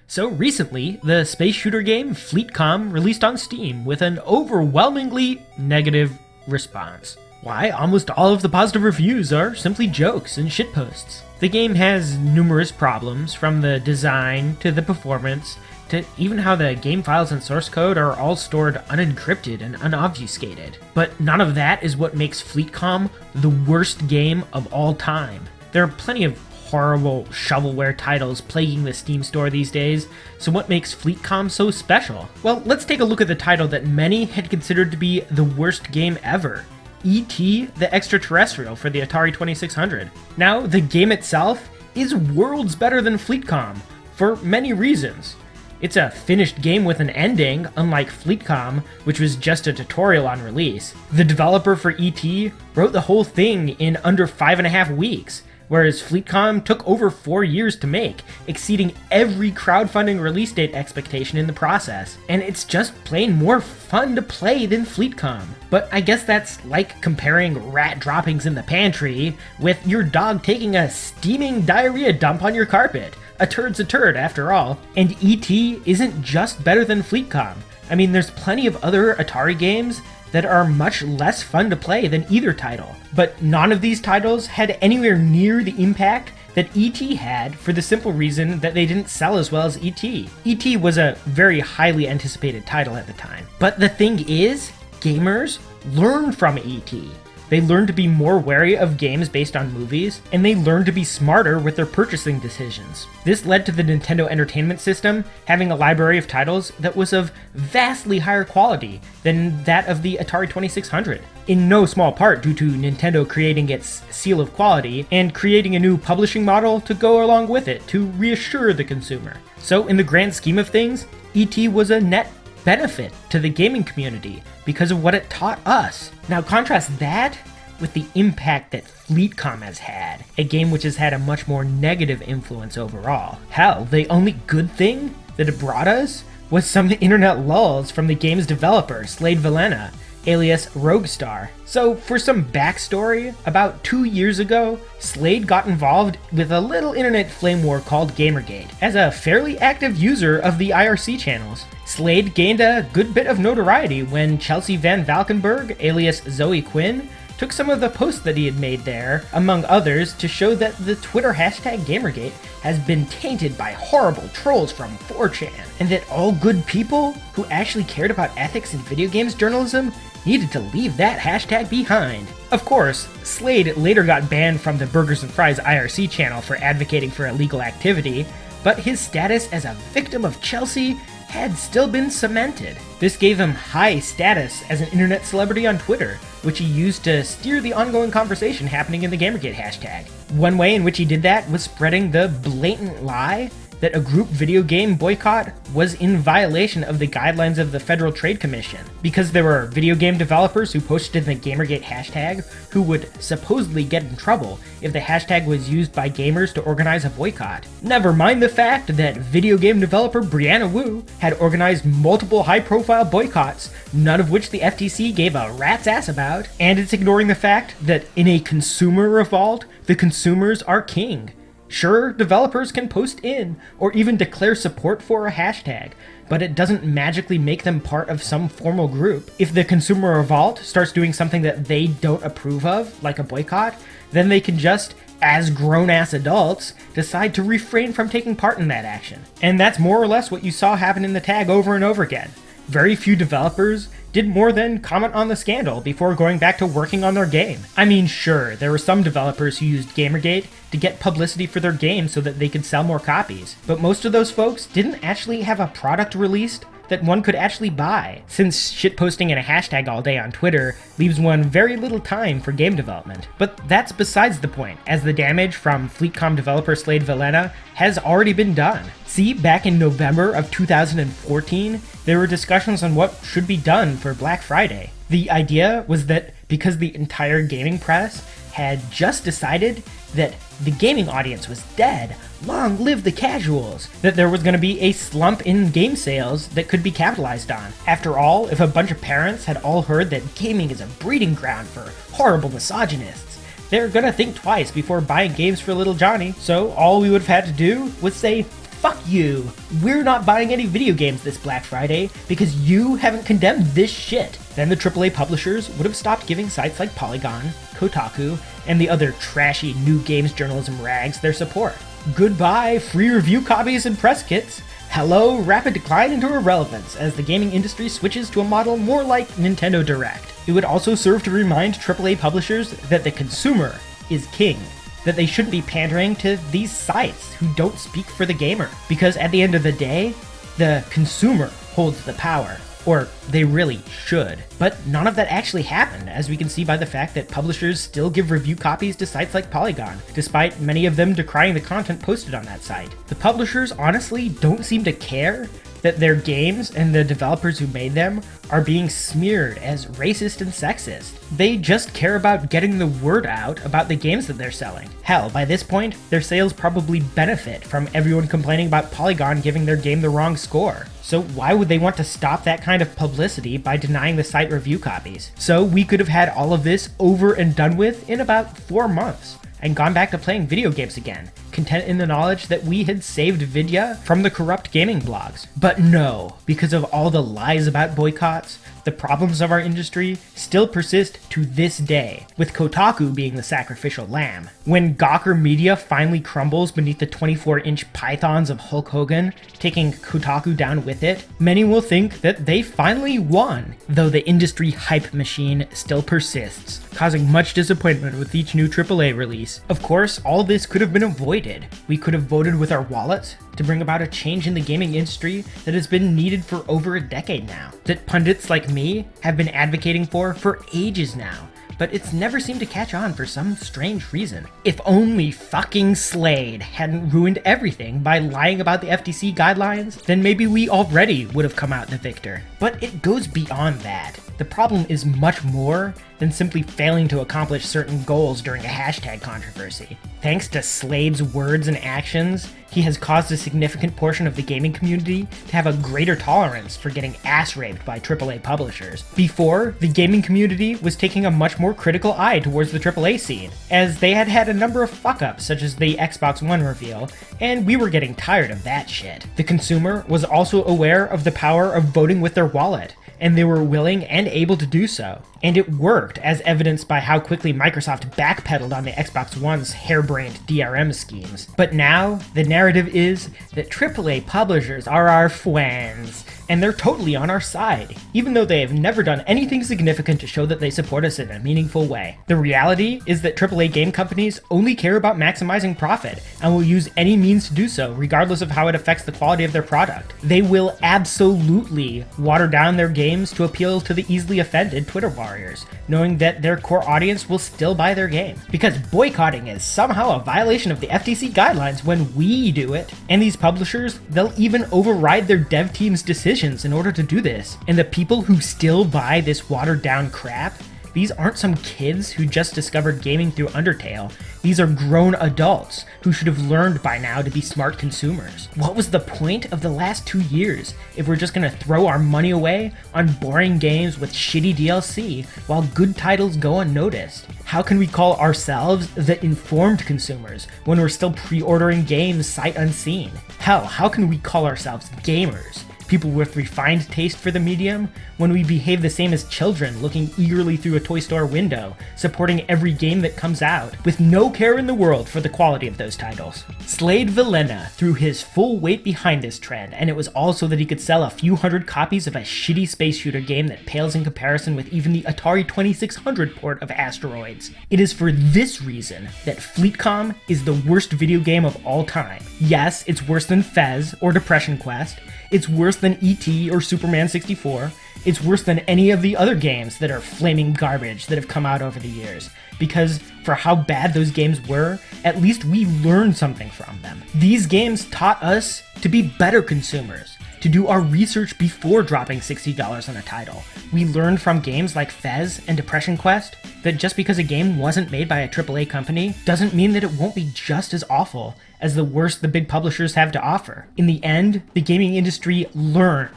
So recently, the space shooter game FleetCOMM released on Steam with an overwhelmingly negative response. Why, almost all of the positive reviews are simply jokes and shitposts. The game has numerous problems, from the design to the performance, to even how the game files and source code are all stored unencrypted and unobfuscated. But none of that is what makes FleetCOMM the worst game of all time. There are plenty of horrible shovelware titles plaguing the Steam store these days, so what makes FleetCOMM so special? Well, let's take a look at the title that many had considered to be the worst game ever. E.T. the Extraterrestrial for the Atari 2600. Now, the game itself is worlds better than FleetCOMM, for many reasons. It's a finished game with an ending, unlike FleetCOMM, which was just a tutorial on release. The developer for E.T. wrote the whole thing in under 5.5 weeks, whereas FleetCOMM took over 4 years to make, exceeding every crowdfunding release date expectation in the process. And it's just plain more fun to play than FleetCOMM. But I guess that's like comparing rat droppings in the pantry with your dog taking a steaming diarrhea dump on your carpet. A turd's a turd, after all. And E.T. isn't just better than FleetCOMM. I mean, there's plenty of other Atari games that are much less fun to play than either title. But none of these titles had anywhere near the impact that E.T. had, for the simple reason that they didn't sell as well as E.T. E.T. was a very highly anticipated title at the time. But the thing is, gamers learned from E.T. They learned to be more wary of games based on movies, and they learned to be smarter with their purchasing decisions. This led to the Nintendo Entertainment System having a library of titles that was of vastly higher quality than that of the Atari 2600, in no small part due to Nintendo creating its seal of quality and creating a new publishing model to go along with it to reassure the consumer. So in the grand scheme of things, E.T. was a net benefit to the gaming community because of what it taught us. Now contrast that with the impact that FleetCOMM has had, a game which has had a much more negative influence overall. Hell, the only good thing that it brought us was some internet lulz from the game's developer, Slade Valena, alias Roguestar. So for some backstory, about 2 years ago, Slade got involved with a little internet flame war called Gamergate. As a fairly active user of the IRC channels, Slade gained a good bit of notoriety when Chelsea Van Valkenburg, alias Zoe Quinn, took some of the posts that he had made there, among others, to show that the Twitter hashtag Gamergate has been tainted by horrible trolls from 4chan, and that all good people who actually cared about ethics in video games journalism needed to leave that hashtag behind. Of course, Slade later got banned from the BurgersAndFries IRC channel for advocating for illegal activity, but his status as a victim of Chelsea had still been cemented. This gave him high status as an internet celebrity on Twitter, which he used to steer the ongoing conversation happening in the Gamergate hashtag. One way in which he did that was spreading the blatant lie that a group video game boycott was in violation of the guidelines of the Federal Trade Commission, because there were video game developers who posted the Gamergate hashtag who would supposedly get in trouble if the hashtag was used by gamers to organize a boycott. Never mind the fact that video game developer Brianna Wu had organized multiple high-profile boycotts, none of which the FTC gave a rat's ass about, and it's ignoring the fact that in a consumer revolt, the consumers are king. Sure, developers can post in, or even declare support for a hashtag, but it doesn't magically make them part of some formal group. If the consumer revolt starts doing something that they don't approve of, like a boycott, then they can just, as grown-ass adults, decide to refrain from taking part in that action. And that's more or less what you saw happen in the tag over and over again. Very few developers did more than comment on the scandal before going back to working on their game. I mean, sure, there were some developers who used Gamergate to get publicity for their game so that they could sell more copies, but most of those folks didn't actually have a product released that one could actually buy, since shitposting in a hashtag all day on Twitter leaves one very little time for game development. But that's besides the point, as the damage from FleetCOMM developer Slade Valena has already been done. See, back in November of 2014, there were discussions on what should be done for Black Friday. The idea was that because the entire gaming press had just decided that the gaming audience was dead, long live the casuals, that there was going to be a slump in game sales that could be capitalized on. After all, if a bunch of parents had all heard that gaming is a breeding ground for horrible misogynists, they're gonna think twice before buying games for little Johnny, so all we would have had to do was say fuck you. We're not buying any video games this Black Friday because you haven't condemned this shit. Then the AAA publishers would have stopped giving sites like Polygon, Kotaku, and the other trashy new games journalism rags their support. Goodbye, free review copies and press kits. Hello, rapid decline into irrelevance as the gaming industry switches to a model more like Nintendo Direct. It would also serve to remind AAA publishers that the consumer is king, that they shouldn't be pandering to these sites who don't speak for the gamer, because at the end of the day, the consumer holds the power. Or they really should. But none of that actually happened, as we can see by the fact that publishers still give review copies to sites like Polygon, despite many of them decrying the content posted on that site. The publishers honestly don't seem to care that their games and the developers who made them are being smeared as racist and sexist. They just care about getting the word out about the games that they're selling. Hell, by this point, their sales probably benefit from everyone complaining about Polygon giving their game the wrong score. So why would they want to stop that kind of publicity by denying the site review copies? So we could have had all of this over and done with in about 4 months, and gone back to playing video games again, content in the knowledge that we had saved Vidya from the corrupt gaming blogs. But no, because of all the lies about boycotts, the problems of our industry still persist to this day, with Kotaku being the sacrificial lamb. When Gawker Media finally crumbles beneath the 24-inch pythons of Hulk Hogan, taking Kotaku down with it, many will think that they finally won, though the industry hype machine still persists, causing much disappointment with each new AAA release. Of course, all this could have been avoided. We could have voted with our wallets to bring about a change in the gaming industry that has been needed for over a decade now, that pundits like me have been advocating for ages now, but it's never seemed to catch on for some strange reason. If only fucking Slade hadn't ruined everything by lying about the FTC guidelines, then maybe we already would have come out the victor. But it goes beyond that. The problem is much more than simply failing to accomplish certain goals during a hashtag controversy. Thanks to Slade's words and actions, he has caused a significant portion of the gaming community to have a greater tolerance for getting ass-raped by AAA publishers. Before, the gaming community was taking a much more critical eye towards the AAA scene, as they had had a number of fuck-ups such as the Xbox One reveal, and we were getting tired of that shit. The consumer was also aware of the power of voting with their wallet, and they were willing and able to do so. And it worked, as evidenced by how quickly Microsoft backpedaled on the Xbox One's harebrained DRM schemes. But now, the narrative is that AAA publishers are our friends, and they're totally on our side, even though they have never done anything significant to show that they support us in a meaningful way. The reality is that AAA game companies only care about maximizing profit, and will use any means to do so, regardless of how it affects the quality of their product. They will absolutely water down their games to appeal to the easily offended Twitter warriors, knowing that their core audience will still buy their game. Because boycotting is somehow a violation of the FTC guidelines when we do it. And these publishers, they'll even override their dev team's decisions in order to do this. And the people who still buy this watered down crap, these aren't some kids who just discovered gaming through Undertale. These are grown adults who should have learned by now to be smart consumers. What was the point of the last 2 years if we're just gonna throw our money away on boring games with shitty DLC while good titles go unnoticed? How can we call ourselves the informed consumers when we're still pre-ordering games sight unseen? Hell, how can we call ourselves gamers? People with refined taste for the medium, when we behave the same as children looking eagerly through a toy store window, supporting every game that comes out, with no care in the world for the quality of those titles. Slade Vilena threw his full weight behind this trend, and it was all so that he could sell a few hundred copies of a shitty space shooter game that pales in comparison with even the Atari 2600 port of Asteroids. It is for this reason that FleetCOMM is the worst video game of all time. Yes, it's worse than Fez or Depression Quest. It's worse than E.T. or Superman 64. It's worse than any of the other games that are flaming garbage that have come out over the years. Because for how bad those games were, at least we learned something from them. These games taught us to be better consumers, to do our research before dropping $60 on a title. We learned from games like Fez and Depression Quest that just because a game wasn't made by a AAA company doesn't mean that it won't be just as awful as the worst the big publishers have to offer. In the end, the gaming industry learned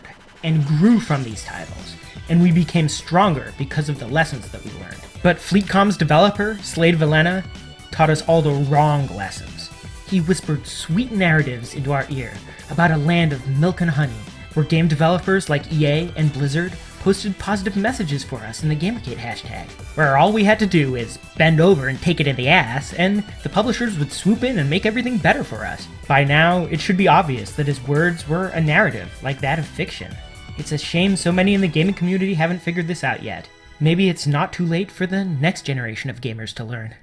and grew from these titles, and we became stronger because of the lessons that we learned. But FleetCOMM's developer, Slade Vilena, taught us all the wrong lessons. He whispered sweet narratives into our ear about a land of milk and honey, where game developers like EA and Blizzard posted positive messages for us in the Gamergate hashtag, where all we had to do is bend over and take it in the ass, and the publishers would swoop in and make everything better for us. By now, it should be obvious that his words were a narrative, like that of fiction. It's a shame so many in the gaming community haven't figured this out yet. Maybe it's not too late for the next generation of gamers to learn.